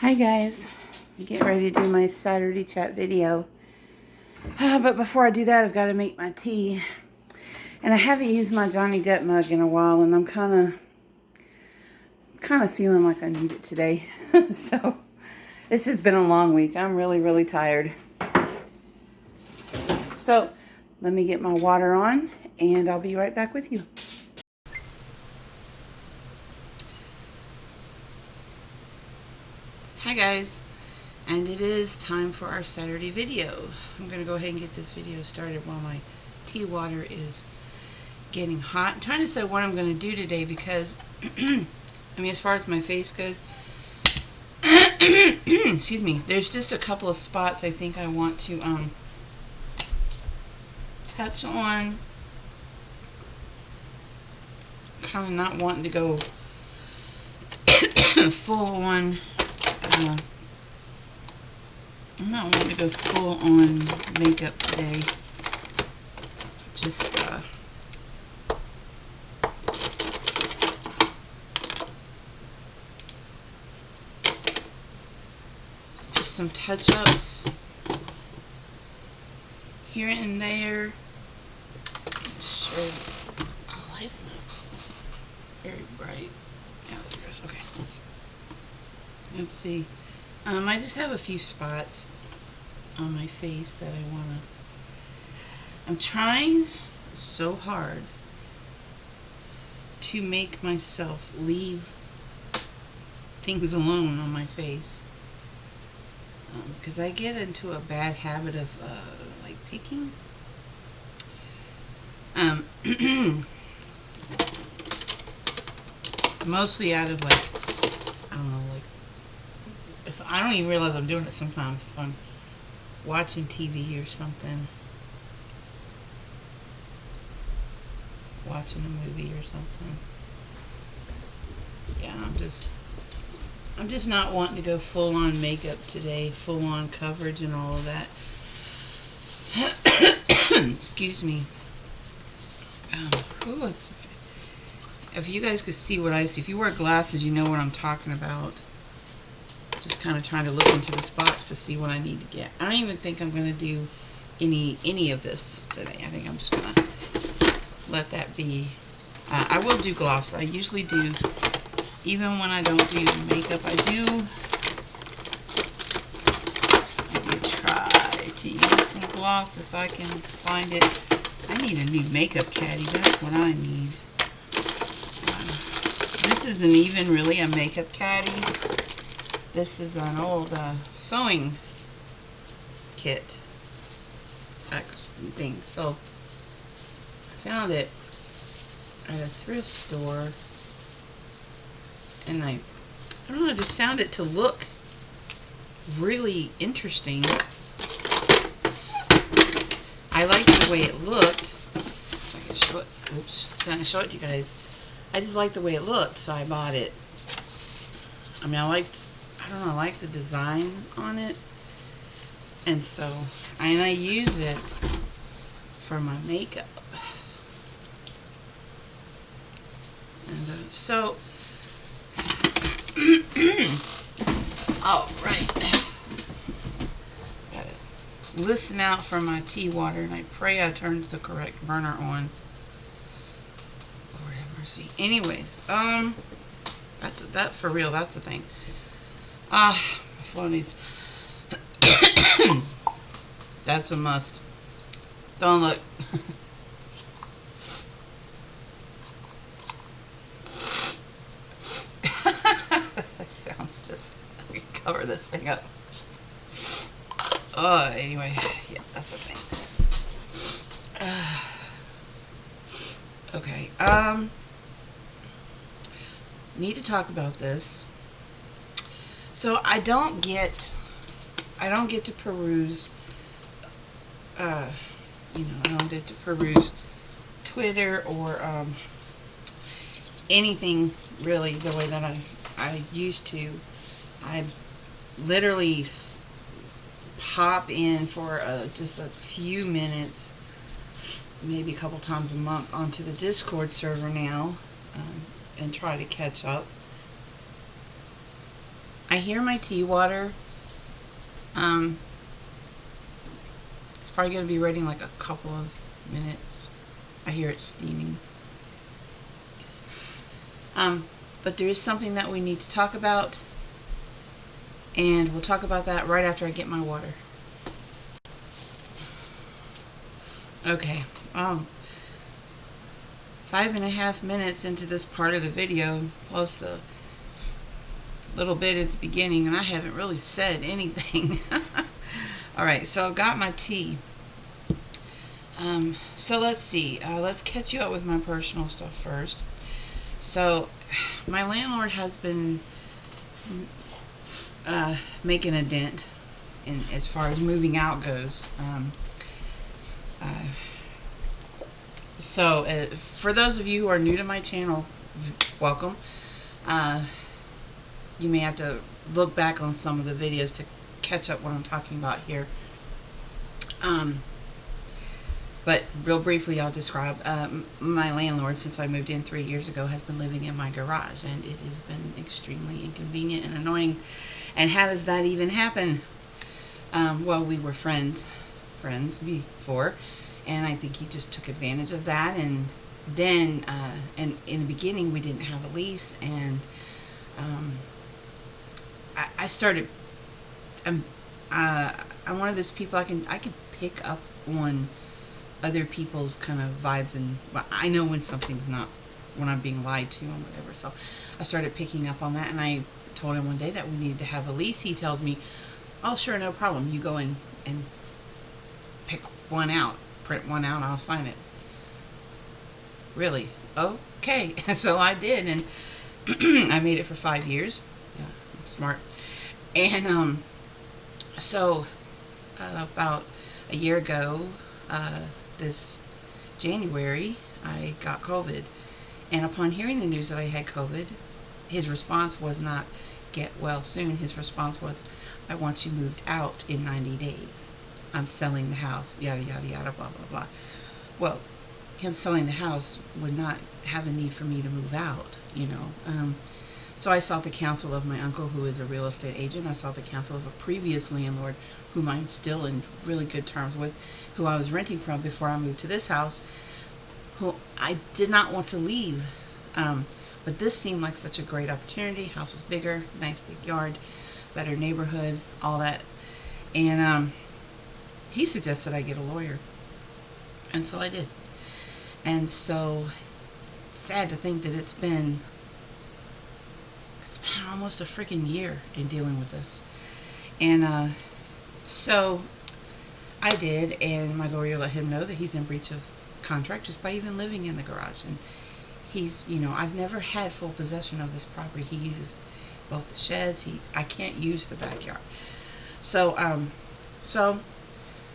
Hi guys, I'm getting ready to do my Saturday chat video. But before I do that, I've got to make my tea. And I haven't used my Johnny Depp mug in a while, and I'm kind of feeling like I need it today. So it's just been a long week. I'm really tired. So let me get my water on, and I'll be right back with you. Hi guys, and it is time for our Saturday video. I'm going to go ahead and get this video started while my tea water is getting hot. I'm trying to decide what I'm going to do today because, I mean, as far as my face goes, excuse me, there's just a couple of spots I think I want to touch on. Kind of not wanting to go full on. I'm not wanting to go full on makeup today. Just some touch-ups here and there. Sure. Oh, light's not very bright. Yeah, there it goes. Okay. Let's see. I just have a few spots on my face that I want to... I'm trying so hard to make myself leave things alone on my face. Because I get into a bad habit of, like, picking. Mostly out of, like, I don't know, like, if I don't even realize I'm doing it sometimes if I'm watching TV or something, watching a movie or something. Yeah, I'm just not wanting to go full on makeup today, full on coverage and all of that. Excuse me. If you guys could see what I see, if you wear glasses, you know what I'm talking about. Just kind of trying to look into this box to see what I need to get. I don't even think I'm going to do any of this today. I think I'm just going to let that be. I will do gloss. I usually do. Even when I don't do makeup, I do try to use some gloss if I can find it. I need a new makeup caddy. That's what I need. This isn't even really a makeup caddy. This is an old sewing kit thing. So I found it at a thrift store, and I don't know, I just found it to look really interesting. I liked the way it looked. So I can show it. Oops, I'm trying to show it to you guys. I just liked the way it looked, so I bought it. I mean, I like the design on it, and so I use it for my makeup. And so, all right. Gotta listen out for my tea water, and I pray I turned the correct burner on. Lord have mercy. Anyways, that's that for real. That's the thing. My phonies. That's a must. Don't look. That sounds just... Let me cover this thing up. Anyway, yeah, that's okay. Okay. Need to talk about this. So I don't get to peruse, I don't get to peruse Twitter or anything really the way that I used to. I literally pop in for just a few minutes, maybe a couple times a month, onto the Discord server now, and try to catch up. I hear my tea water. It's probably going to be ready in like a couple of minutes. I hear it steaming. But there is something that we need to talk about, and we'll talk about that right after I get my water. Okay, 5.5 minutes into this part of the video, plus the little bit at the beginning, and I haven't really said anything. Alright, so I've got my tea. So let's see. Let's catch you up with my personal stuff first. So, my landlord has been making a dent in as far as moving out goes. So, for those of you who are new to my channel, welcome. You may have to look back on some of the videos to catch up what I'm talking about here. But real briefly, I'll describe. My landlord, since I moved in 3 years ago, has been living in my garage, and it has been extremely inconvenient and annoying. And how does that even happen? Well, we were friends before, and I think he just took advantage of that. And then, and in the beginning, we didn't have a lease, and I started. I'm one of those people I can pick up on other people's kind of vibes, and I know when something's not, when I'm being lied to and whatever. So I started picking up on that, and I told him one day that we needed to have a lease. He tells me, "Oh, sure, no problem. You go in and pick one out, print one out, I'll sign it." Really? Okay. So I did, and I made it for 5 years. Yeah, I'm smart. And so about a year ago, this January, I got COVID. And upon hearing the news that I had COVID, his response was not, "Get well soon." His response was, "I want you moved out in 90 days. I'm selling the house, yada, yada, yada, blah, blah, blah." Well, him selling the house would not have a need for me to move out, you know. So I sought the counsel of my uncle, who is a real estate agent. I sought the counsel of a previous landlord, whom I'm still in really good terms with, who I was renting from before I moved to this house, who I did not want to leave. But this seemed like such a great opportunity. House was bigger, nice big yard, better neighborhood, all that. And he suggested I get a lawyer. And so I did. And so, sad to think that it's been almost a freaking year in dealing with this. And so I did, and my lawyer let him know that he's in breach of contract just by even living in the garage. And he's, you know, I've never had full possession of this property. He uses both the sheds. I can't use the backyard. So so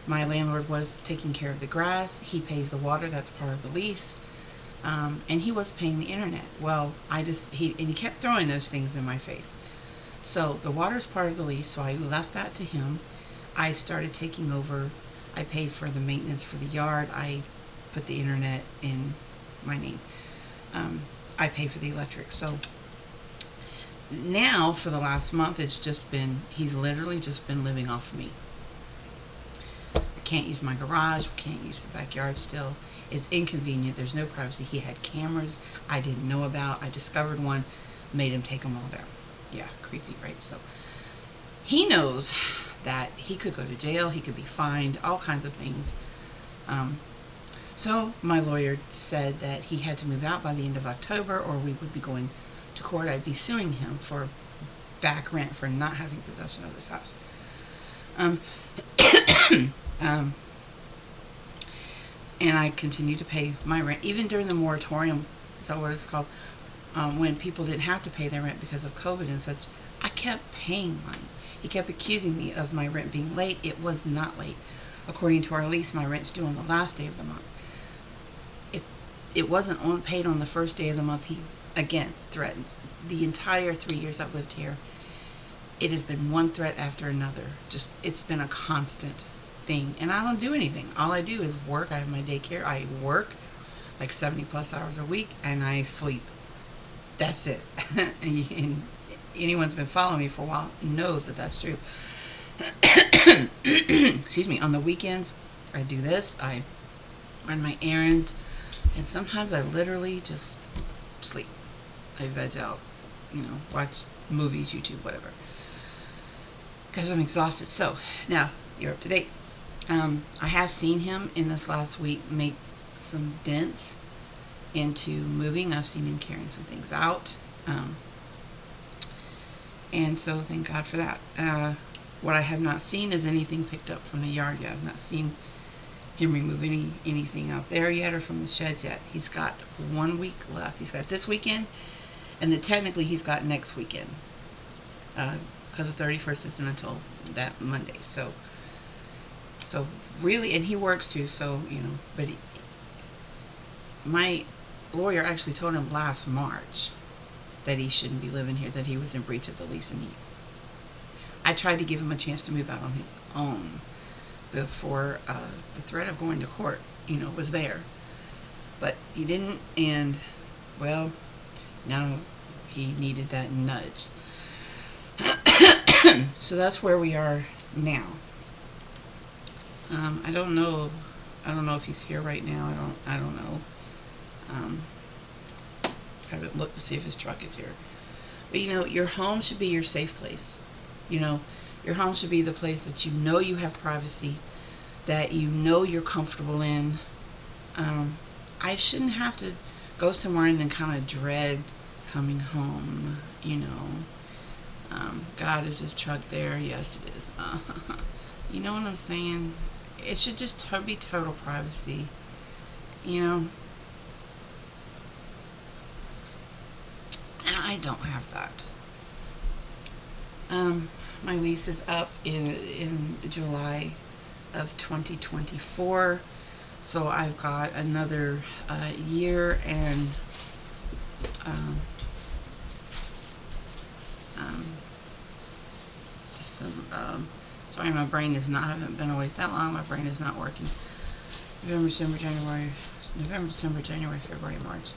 my landlord was taking care of the grass. He pays the water. That's part of the lease. And he was paying the internet. Well, he kept throwing those things in my face. So the water's part of the lease, so I left that to him. I started taking over. I paid for the maintenance for the yard. I put the internet in my name. I pay for the electric. So now, for the last month, he's literally just been living off me. Can't use my garage, can't use the backyard still. It's inconvenient. There's no privacy. He had cameras I didn't know about. I discovered one, made him take them all down. Yeah, creepy, right? So he knows that he could go to jail, he could be fined, all kinds of things. So my lawyer said that he had to move out by the end of October, or we would be going to court. I'd be suing him for back rent for not having possession of this house. And I continued to pay my rent, even during the moratorium, is that what it's called, when people didn't have to pay their rent because of COVID and such. I kept paying mine. He kept accusing me of my rent being late. It was not late. According to our lease, my rent's due on the last day of the month. If it wasn't paid on the first day of the month, he, again, threatens. The entire 3 years I've lived here, it has been one threat after another. Just, it's been a constant thing. And I don't do anything. All I do is work. I have my daycare. I work like 70 plus hours a week, and I sleep. That's it. And anyone's been following me for a while knows that that's true. Excuse me. On the weekends, I do this. I run my errands, and sometimes I literally just sleep. I veg out, watch movies, YouTube, whatever, because I'm exhausted. So now you're up to date. I have seen him in this last week make some dents into moving. I've seen him carrying some things out, and so thank God for that. What I have not seen is anything picked up from the yard yet. I've not seen him remove anything out there yet, or from the sheds yet. He's got 1 week left. He's got this weekend, and then technically he's got next weekend, because the 31st isn't until that Monday. So really, and he works too, so but my lawyer actually told him last March that he shouldn't be living here, that he was in breach of the lease, and I tried to give him a chance to move out on his own before the threat of going to court, was there. But he didn't, and, well, now he needed that nudge. So that's where we are now. I don't know if he's here right now. I don't know. I haven't looked to see if his truck is here. But your home should be your safe place. Your home should be the place that you have privacy, that you're comfortable in. I shouldn't have to go somewhere and then kind of dread coming home. God, is his truck there? Yes, it is. You know what I'm saying? It should just be total privacy. And I don't have that. My lease is up in July of 2024, so I've got another year and sorry, my brain is not, I haven't been awake that long, my brain is not working. November, December, January, February, March,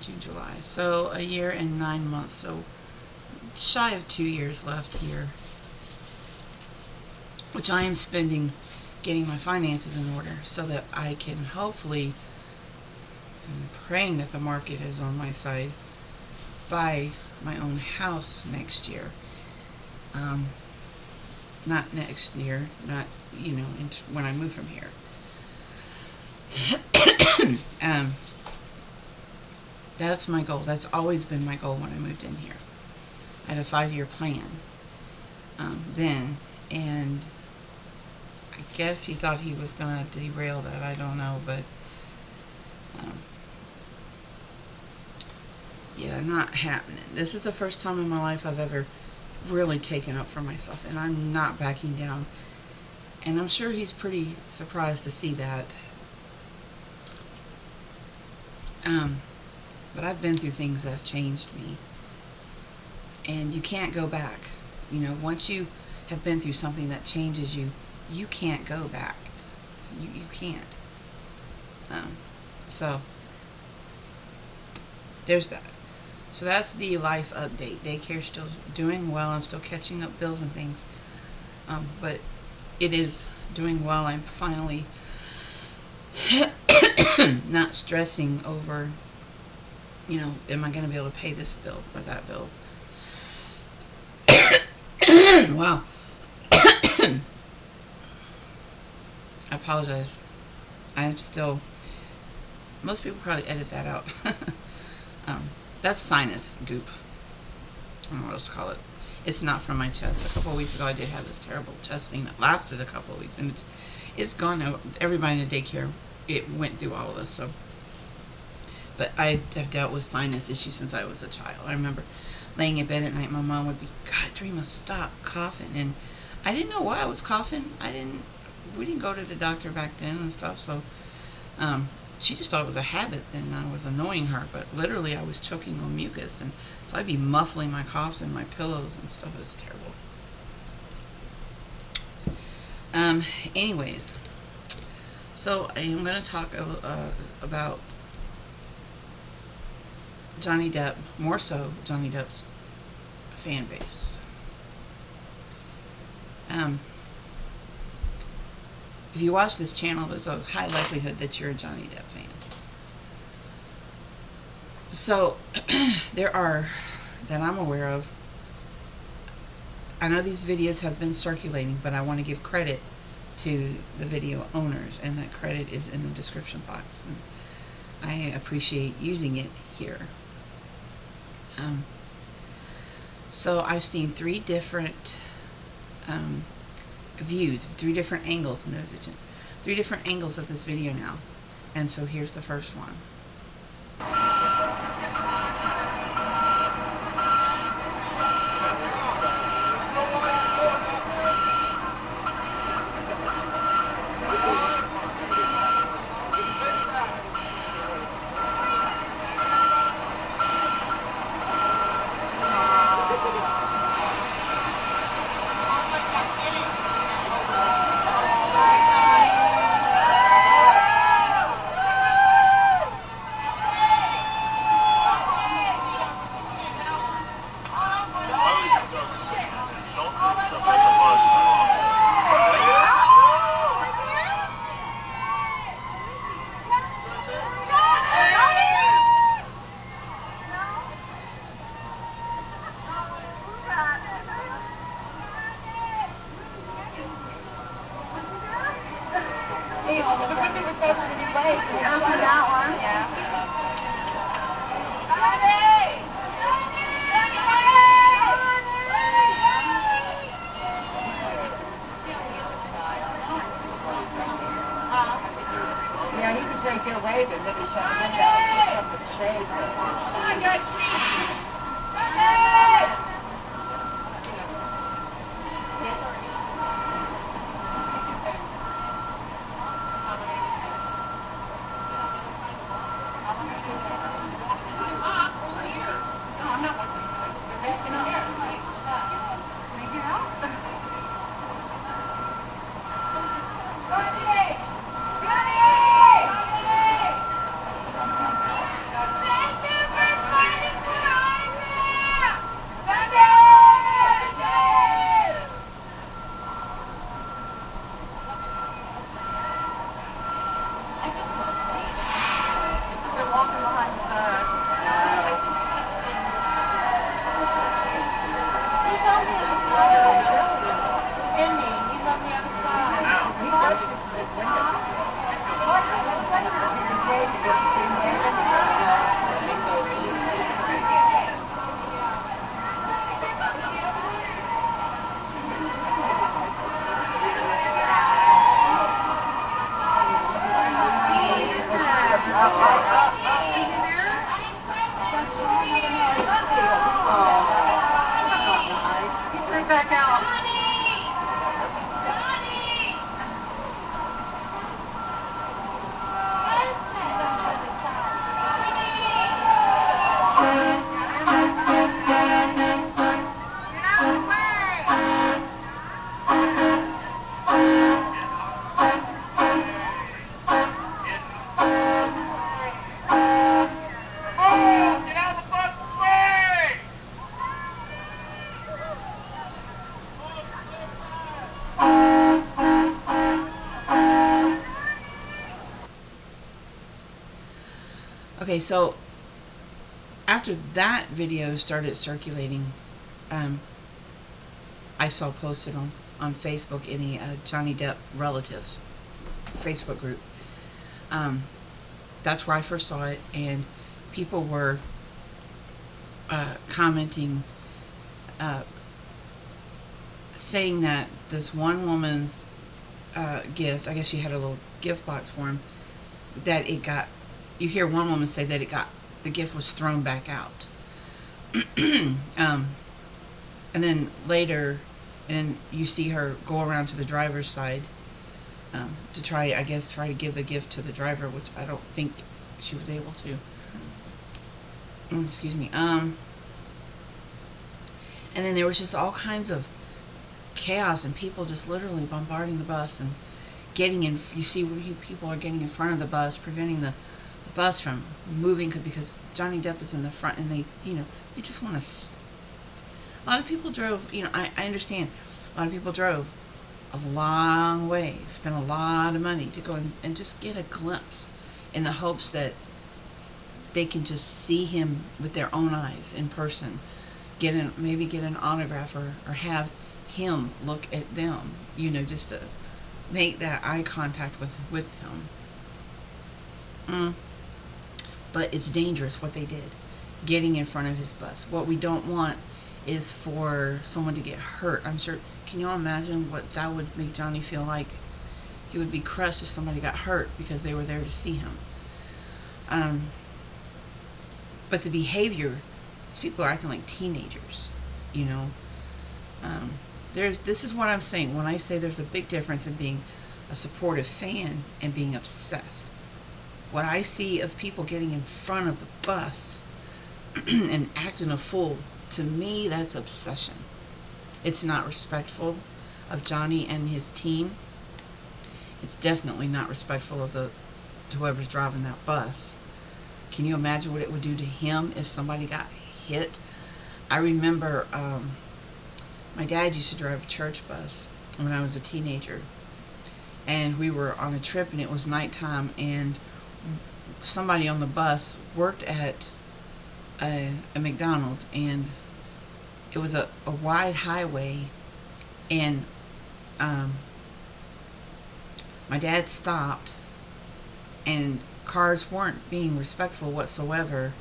June, July. So a year and 9 months, so shy of 2 years left here, which I am spending getting my finances in order so that I can hopefully, I'm praying that the market is on my side, buy my own house next year. Not next year, not, when I move from here. That's my goal. That's always been my goal when I moved in here. I had a 5-year plan then, and I guess he thought he was going to derail that. I don't know, but yeah, not happening. This is the first time in my life I've ever really taken up for myself, and I'm not backing down. And I'm sure he's pretty surprised to see that. But I've been through things that have changed me, and you can't go back. Once you have been through something that changes you, you can't go back. You can't. So there's that. So that's the life update. Daycare's still doing well. I'm still catching up bills and things, but it is doing well. I'm finally not stressing over, am I going to be able to pay this bill or that bill? Wow. I apologize. I'm still, most people probably edit that out. That's sinus goop. I don't know what else to call it. It's not from my chest. A couple of weeks ago I did have this terrible chest thing that lasted a couple of weeks, and it's gone now. Everybody in the daycare, it went through all of this. So, but I have dealt with sinus issues since I was a child. I remember laying in bed at night, my mom would be, God, Dreama, stop coughing. And I didn't know why I was coughing. We didn't go to the doctor back then and stuff, so she just thought it was a habit and I was annoying her, but literally I was choking on mucus, and so I'd be muffling my coughs in my pillows and stuff. It was terrible. Anyways, so I am going to talk about Johnny Depp, more so Johnny Depp's fan base. If you watch this channel, there's a high likelihood that you're a Johnny Depp fan. So, there are, that I'm aware of, I know these videos have been circulating, but I want to give credit to the video owners, and that credit is in the description box. And I appreciate using it here. So I've seen 3 different views, 3 different angles, 3 different angles of this video now. And so here's the first one. Okay, so after that video started circulating, I saw posted on Facebook in the Johnny Depp relatives Facebook group. That's where I first saw it, and people were commenting, saying that this one woman's gift, I guess she had a little gift box for him, that it got, you hear one woman say that the gift was thrown back out. And then later, and you see her go around to the driver's side to try to give the gift to the driver, which I don't think she was able to. Excuse me. And then there was just all kinds of chaos and people just literally bombarding the bus and getting in. You see where people are getting in front of the bus, preventing the bus from moving because Johnny Depp is in the front, and they just want to. A lot of people drove, you know, I understand. A lot of people drove a long way, spent a lot of money to go and just get a glimpse in the hopes that they can just see him with their own eyes in person, maybe get an autograph or have him look at them, you know, just to make that eye contact with him. But it's dangerous what they did, getting in front of his bus. What we don't want is for someone to get hurt. I'm sure, can you all imagine what that would make Johnny feel like? He would be crushed if somebody got hurt because they were there to see him. But the behavior, these people are acting like teenagers, you know. This is what I'm saying when I say there's a big difference in being a supportive fan and being obsessed. What I see of people getting in front of the bus and acting a fool, to me, that's obsession. It's not respectful of Johnny and his team. It's definitely not respectful of whoever's driving that bus. Can you imagine what it would do to him if somebody got hit? I remember my dad used to drive a church bus when I was a teenager, and we were on a trip and it was nighttime, and somebody on the bus worked at a McDonald's, and it was a wide highway, and my dad stopped, and cars weren't being respectful whatsoever,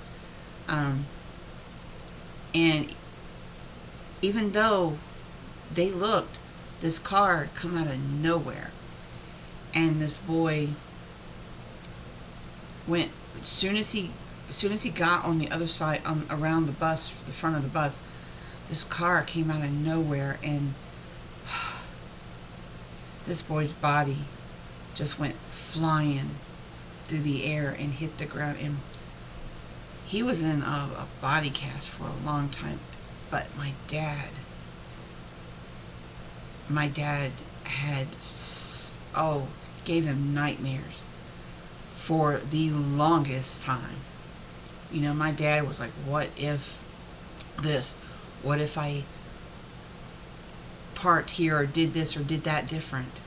and even though they looked, this car come out of nowhere, and this boy went, as soon as he got on the other side, around the bus, the front of the bus, this car came out of nowhere, and this boy's body just went flying through the air and hit the ground, and he was in a body cast for a long time. But my dad had, gave him nightmares for the longest time. You know, my dad was like, what if this? What if I parked here or did this or did that different?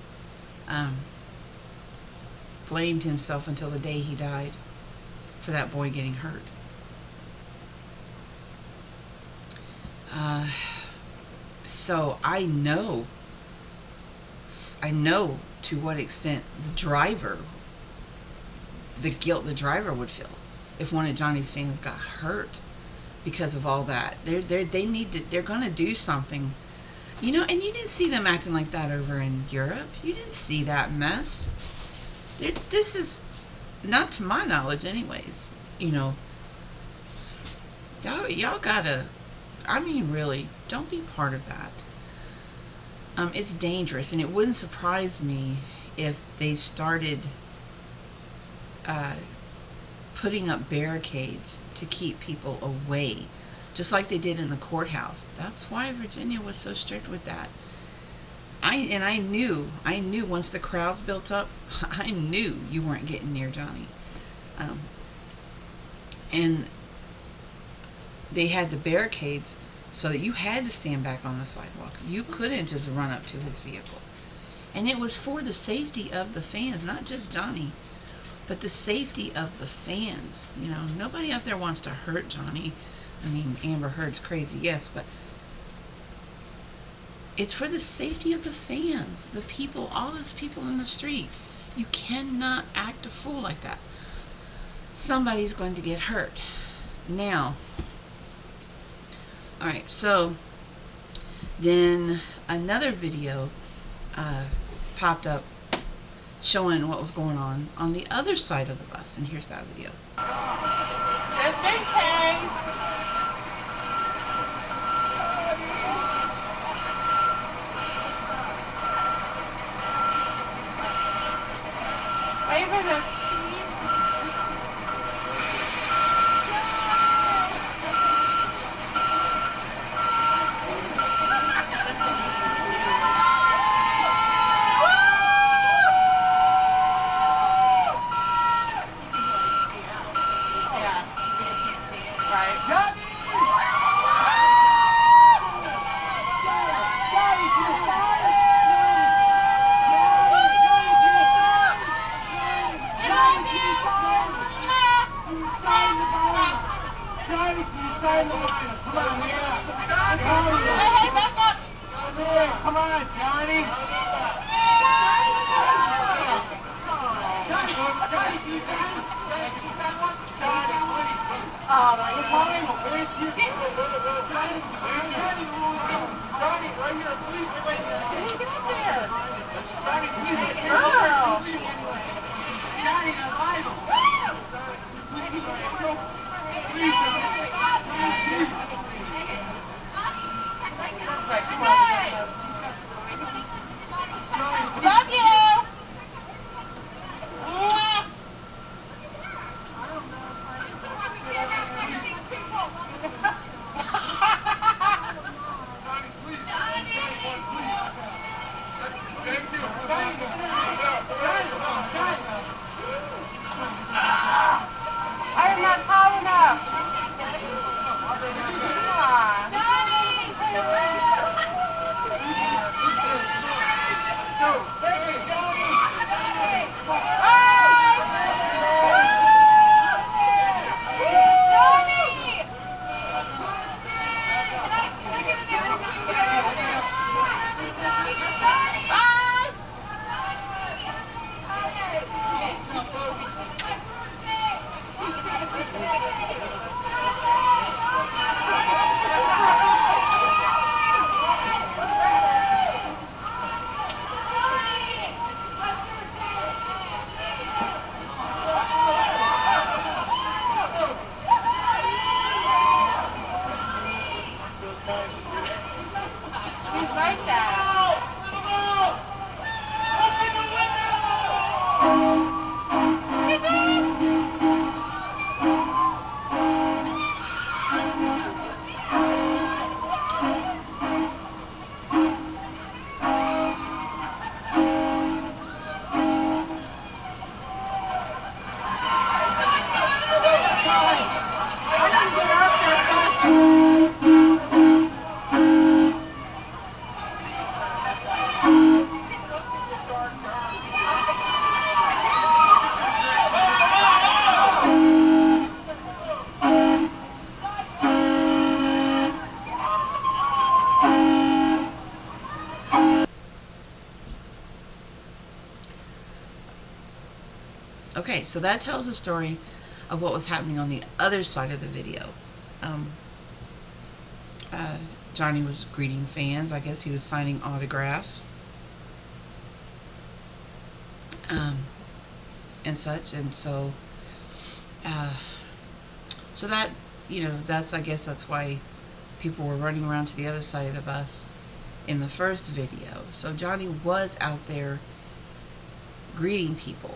Blamed himself until the day he died for that boy getting hurt. So I know to what extent the guilt the driver would feel if one of Johnny's fans got hurt because of all that. They're gonna do something, you know. And you didn't see them acting like that over in Europe. You didn't see that mess. This is not to my knowledge, anyways. You know, y'all gotta. I mean, really, don't be part of that. It's dangerous, and it wouldn't surprise me if they started putting up barricades to keep people away, just like they did in the courthouse. That's why Virginia was so strict with that. I knew once the crowds built up, I knew you weren't getting near Johnny. And they had the barricades so that you had to stand back on the sidewalk. You couldn't just run up to his vehicle. And it was for the safety of the fans, not just Johnny, but the safety of the fans. You know, nobody out there wants to hurt Johnny. I mean, Amber Heard's crazy, yes, but it's for the safety of the fans, the people, all those people in the street. You cannot act a fool like that. Somebody's going to get hurt. Now, alright, so then another video popped up showing what was going on the other side of the bus, and here's that video. Just in case. Waving us, please. Yeah. Right. Okay, so that tells the story of what was happening on the other side of the video. Johnny was greeting fans. I guess he was signing autographs and such. And so, so that, I guess that's why people were running around to the other side of the bus in the first video. So Johnny was out there greeting people.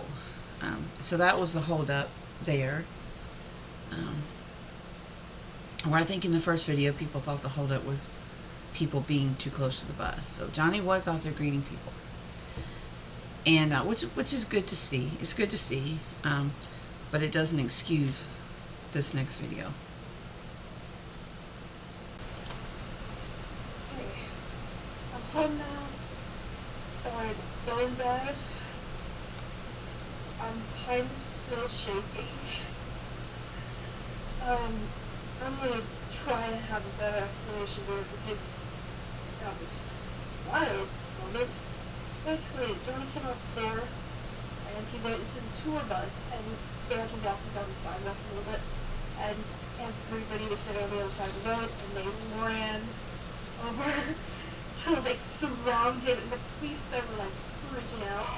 So that was the holdup there. Where I think in the first video people thought the holdup was people being too close to the bus. So Johnny was out there greeting people, and which is good to see. It's good to see, but it doesn't excuse this next video. Okay. I'm home now. Sorry, I'm feeling bad. I'm kind of still shaking. I'm gonna try to have a better explanation there because that was wild moment. Basically, Johnny came out the door and he went into the tour bus and they had to walk him down the sidewalk a little bit, and everybody was sitting on the other side of the road and they ran over to like surround him, and the police there were like freaking out.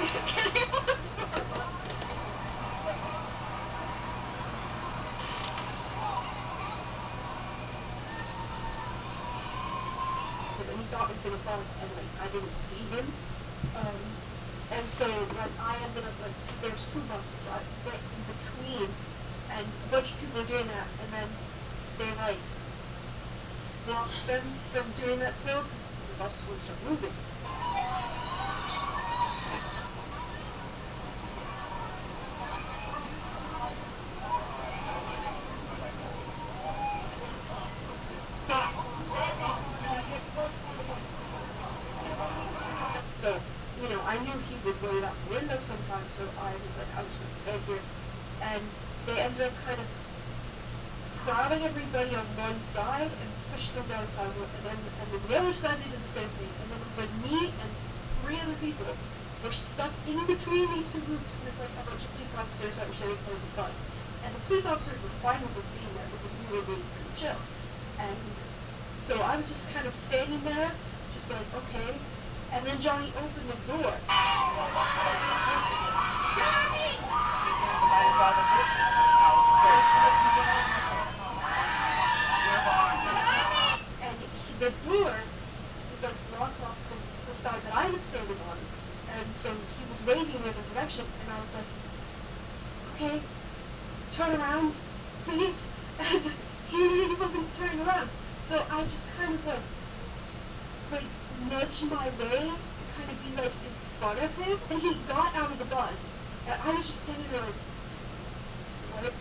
Just kidding. And then he got into the bus and like I didn't see him. And so like I ended up like, because there's two buses, so I went in between, and a bunch of people were doing that, and then they like blocked them from doing that still because the buses would start moving. So, I knew he would wait out the window sometime, so I was like, I'm just going to stay here. And they ended up kind of crowding everybody on one side and pushed them down the sidewalk, and then the other side they did the same thing. And then it was like me and 3 other people were stuck in between these two groups with like a bunch of police officers that were sitting in front of the bus. And the police officers were fine with us being there because we were being pretty chill. And so I was just kind of standing there, just like, okay. And then Johnny opened the door. Johnny! And the door was like blocked off to the side that I was standing on. And so he was waving in the other direction, and I was like, okay, turn around, please. And he wasn't turning around. So I just kind of like nudged my way to kind of be like in front of him, and he got out of the bus, and I was just standing there like, what?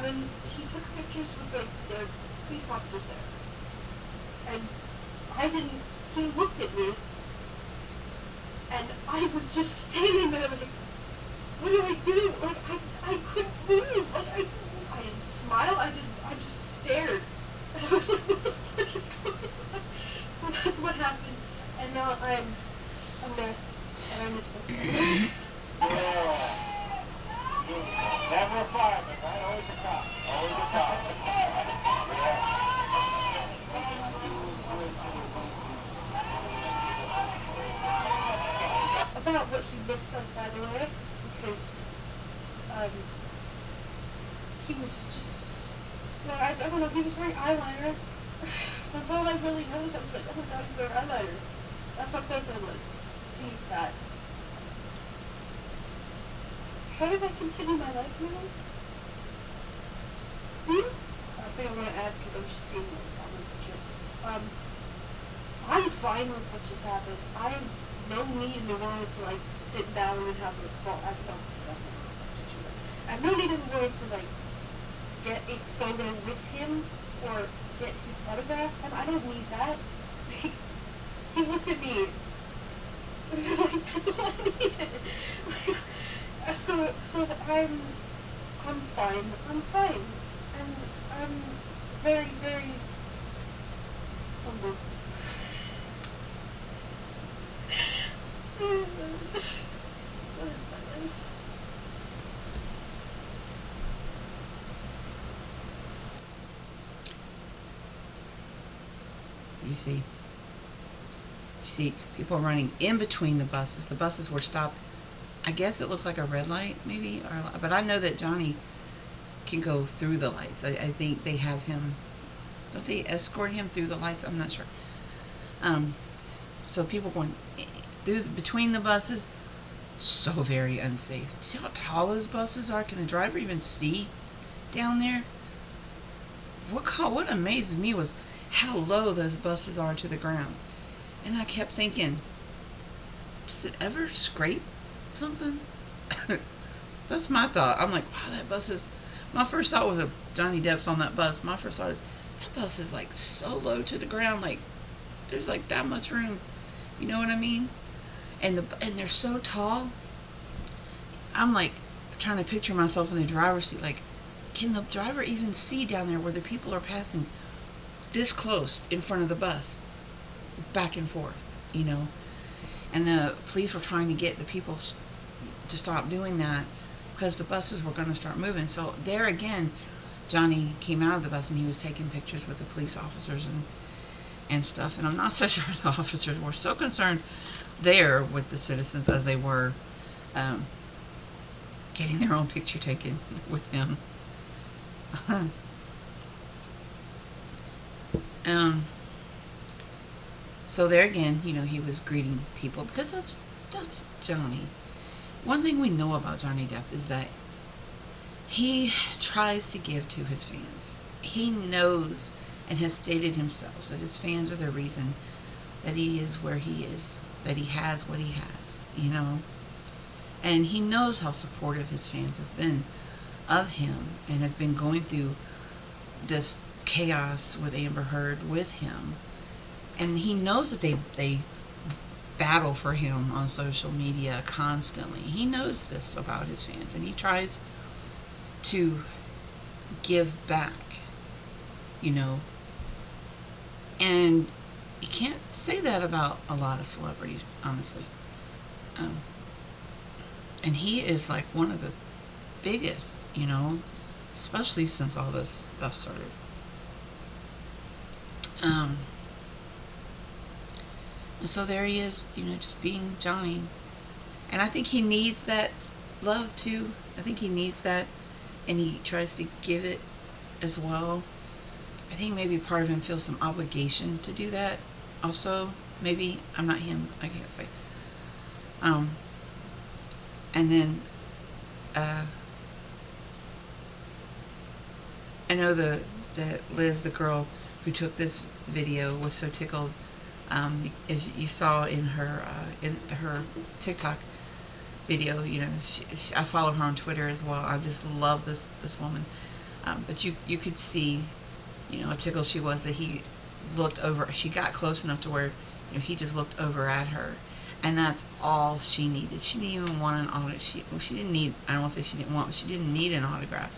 And he took pictures with the police officers there. And he looked at me, and I was just standing there like, what do I do? Like, I couldn't move. Like, I didn't smile, I just stared. And I was like, what the fuck is going on? So that's what happened, and now I'm a mess, and I'm a Never a fireman, right? Always a cop. Always a cop. About what he looked like, by the way, because he was just, I don't know, he was wearing eyeliner. That's all I really noticed. I was like, oh my god, he's wearing eyeliner. That's how close I was to see that. How did I continue my life now? Last thing I want to add, because I'm just seeing the comments and shit. I'm fine with what just happened. I have no need in the world to like sit down and have a, well, I can obviously have a I really didn't want to like get a photo with him or get his autograph, and I don't need that. He looked at me like, that's all I needed. So I'm fine. I'm fine. And I'm very, very humble. What is my life? You see people running in between the buses. The buses were stopped. I guess it looked like a red light, maybe, but I know that Johnny can go through the lights. I think they have him. Don't they escort him through the lights? I'm not sure. So people going through between the buses, so very unsafe. See how tall those buses are? Can the driver even see down there? What amazes me was how low those buses are to the ground. And I kept thinking, does it ever scrape something? That's my thought. I'm like, wow, that bus is... My first thought was, if Johnny Depp's on that bus, my first thought is, that bus is like so low to the ground, like there's like that much room. You know what I mean? And they're so tall. I'm like trying to picture myself in the driver's seat. Like, can the driver even see down there where the people are passing this close in front of the bus, back and forth, you know? And the police were trying to get the people to stop doing that because the buses were going to start moving. So there again, Johnny came out of the bus and he was taking pictures with the police officers and stuff. And I'm not so sure the officers were so concerned there with the citizens as they were getting their own picture taken with him. So there again, you know, he was greeting people because that's Johnny. One thing we know about Johnny Depp is that he tries to give to his fans. He knows and has stated himself that his fans are the reason that he is where he is, that he has what he has, you know. And he knows how supportive his fans have been of him and have been going through this chaos with Amber Heard with him. And he knows that they battle for him on social media constantly. He knows this about his fans, and he tries to give back, you know. And you can't say that about a lot of celebrities, honestly. And he is like one of the biggest, you know, especially since all this stuff started. And so there he is, you know, just being Johnny. And I think he needs that love too. I think he needs that, and he tries to give it as well. I think maybe part of him feels some obligation to do that also. Maybe. I'm not him. I can't say. And then I know that Liz, the girl who took this video, was so tickled. As you saw in her TikTok video, you know, I follow her on Twitter as well. I just love this woman. But you could see, you know, how tickled she was that he looked over. She got close enough to where, you know, he just looked over at her, and that's all she needed. She didn't even want an autograph. She didn't need. I don't want to say she didn't want, but she didn't need an autograph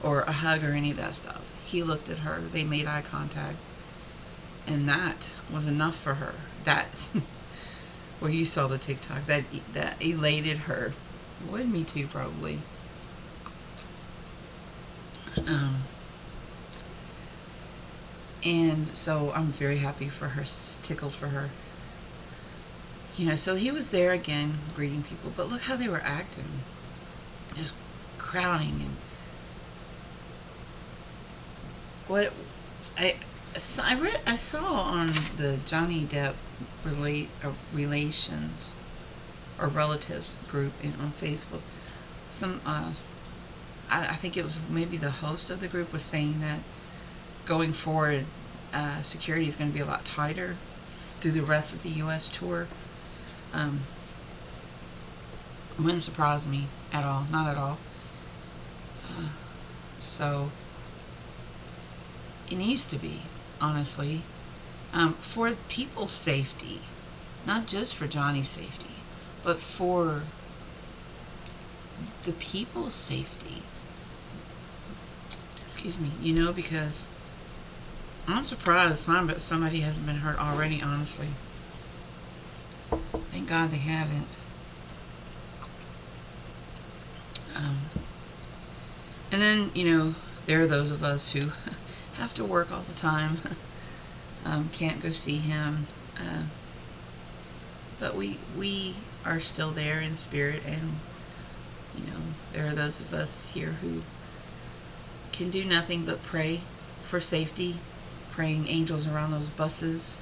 or a hug or any of that stuff. He looked at her. They made eye contact. And that was enough for her. That's well, you saw the TikTok. That elated her. Would me too, probably. And so I'm very happy for her, tickled for her. You know, so he was there again, greeting people. But look how they were acting. Just crowding and what I saw on the Johnny Depp relations or relatives group on Facebook, some I think it was maybe the host of the group was saying that going forward, security is going to be a lot tighter through the rest of the U.S. tour. Wouldn't surprise me at all, not at all. So it needs to be, honestly, for people's safety, not just for Johnny's safety, but for the people's safety. Excuse me, because I'm surprised somebody hasn't been hurt already, honestly. Thank God they haven't. And then, there are those of us who have to work all the time, can't go see him, but we are still there in spirit, and there are those of us here who can do nothing but pray for safety, praying angels around those buses,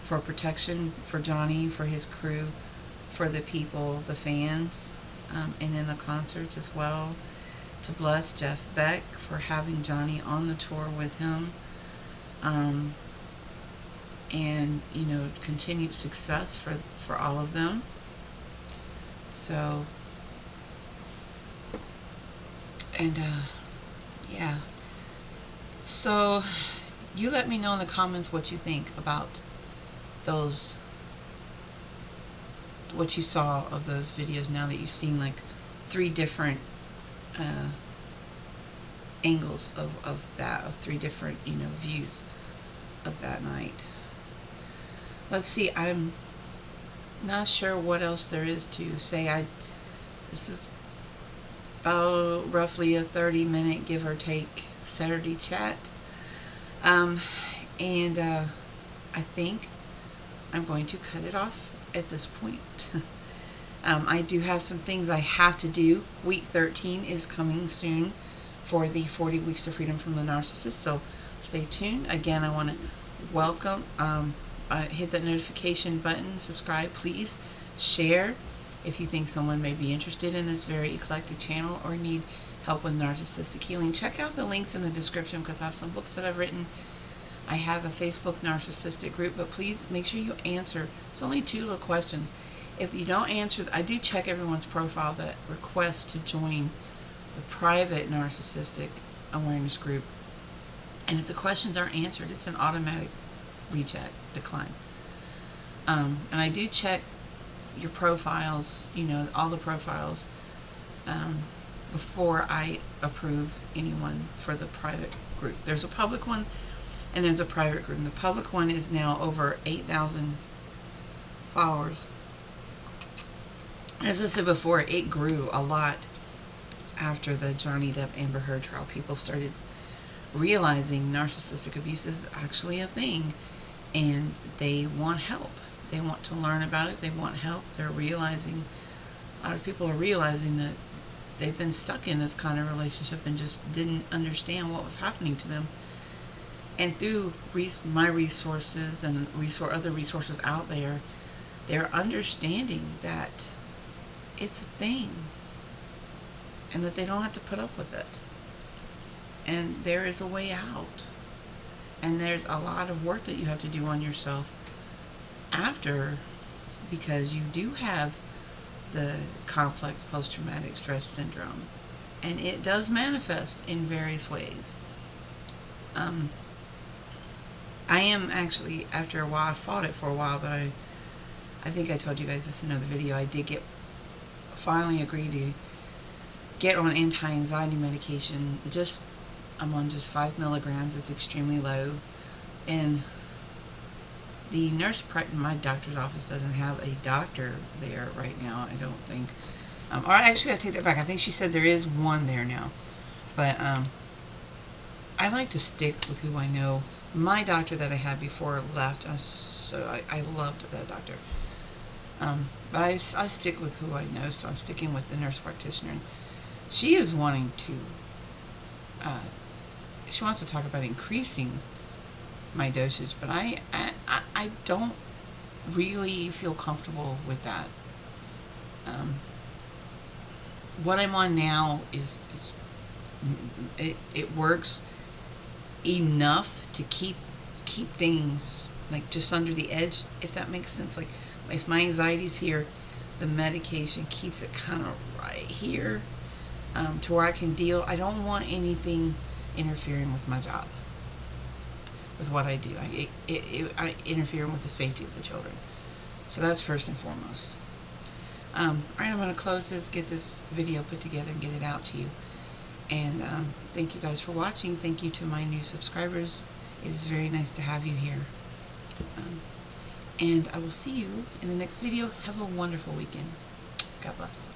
for protection for Johnny, for his crew, for the people, the fans, and in the concerts as well, to bless Jeff Beck for having Johnny on the tour with him, and continued success for all of them. So, and yeah, so you let me know in the comments what you think about what you saw of those videos, now that you've seen like 3 different angles of 3 different views of that night. Let's see, I'm not sure what else there is to say. This is about roughly a 30-minute, give or take, Saturday chat, and I think I'm going to cut it off at this point. I do have some things I have to do. Week 13 is coming soon for the 40 Weeks to Freedom from the Narcissist, so stay tuned. Again, I want to welcome, hit that notification button, subscribe, please, share if you think someone may be interested in this very eclectic channel or need help with narcissistic healing. Check out the links in the description, because I have some books that I've written. I have a Facebook narcissistic group, but please make sure you answer. It's only 2 little questions. If you don't answer, I do check everyone's profile that requests to join the private narcissistic awareness group. And if the questions aren't answered, it's an automatic reject, decline. And I do check your profiles, all the profiles, before I approve anyone for the private group. There's a public one and there's a private group. And the public one is now over 8,000 followers. As I said before, it grew a lot after the Johnny Depp Amber Heard trial. People started realizing narcissistic abuse is actually a thing, and they want help. They want to learn about it. They want help. They're realizing, a lot of people are realizing that they've been stuck in this kind of relationship and just didn't understand what was happening to them. And through my resources and other resources out there, they're understanding that it's a thing and that they don't have to put up with it. And there is a way out. And there's a lot of work that you have to do on yourself after, because you do have the complex post-traumatic stress syndrome, and it does manifest in various ways. I am actually, after a while, I fought it for a while, but I think I told you guys this in another video, I did finally agree to get on anti-anxiety medication. I'm on just 5 milligrams. It's extremely low, and the nurse in my doctor's office doesn't have a doctor there right now, I don't think. Or actually, I take that back. I think she said there is one there now. But I like to stick with who I know. My doctor that I had before left, so I loved that doctor. But I stick with who I know, so I'm sticking with the nurse practitioner. And she is wanting to, she wants to talk about increasing my dosage, but I don't really feel comfortable with that. What I'm on now it works enough to keep things like just under the edge, if that makes sense. Like if my anxiety's here, the medication keeps it kind of right here, to where I can deal. I don't want anything interfering with my job, with what I do. I interfering with the safety of the children. So that's first and foremost. Alright, I'm going to close this, get this video put together, and get it out to you. And thank you guys for watching. Thank you to my new subscribers. It is very nice to have you here. And I will see you in the next video. Have a wonderful weekend. God bless.